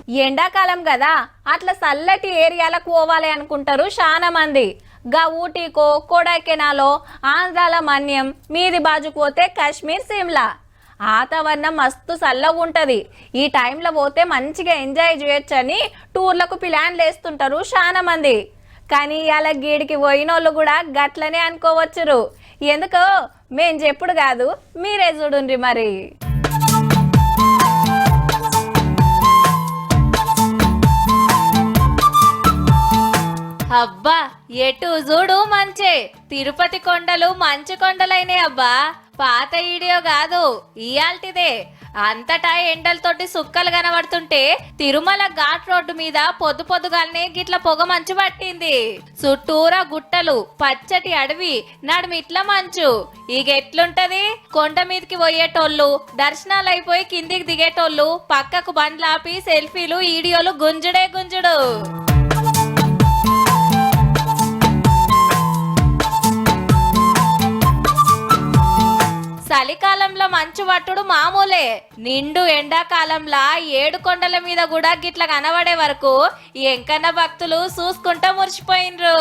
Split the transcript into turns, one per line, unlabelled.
ఎండాకాలం కదా అట్లా చల్లటి ఏరియాలకు పోవాలి అనుకుంటారు చాలా మంది. గా ఊటీకో కొడైకెనాలో ఆంధ్రాల మన్యం మీది బాజుకు పోతే కాశ్మీర్ సిమ్లా వాతావరణం మస్తు చల్లగా ఉంటది. ఈ టైంలో పోతే మంచిగా ఎంజాయ్ చేయొచ్చని టూర్లకు ప్లాన్లు వేస్తుంటారు చాలా మంది. కానీ అలా గీడికి పోయినోళ్ళు కూడా గట్లనే అనుకోవచ్చురు. ఎందుకో మేం చెప్పుడు కాదు, మీరే చూడుండ్రి మరి. అబ్బా ఎటు చూడు మంచే, తిరుపతి కొండలు మంచు కొండలైనే అబ్బా. పాత వీడియో కాదు, ఇయాల్టిదే. అంతటా ఎండలతోటి సుక్కలు కనబడుతుంటే తిరుమల ఘాట్ రోడ్డు మీద పొద్దు పొద్దుగానే గిట్ల పొగ మంచు పట్టింది. చుట్టూరా గుట్టలు, పచ్చటి అడవి, నడుమిట్ల మంచు. ఇక ఎట్లుంటది? కొండ మీదకి పోయేటోళ్ళు, దర్శనాలు అయిపోయి కిందికి దిగేటోళ్ళు పక్కకు బండ్లాపి సెల్ఫీలు వీడియోలు గుంజుడే గుంజుడు. చలికాలంలో మంచు పట్టుడు మామూలే. నిండు ఎండాకాలంలో 7 కొండల మీద కూడా గిట్ల కనబడే వరకు ఎంకన్న భక్తులు చూసుకుంటా మురిసిపోయినరు.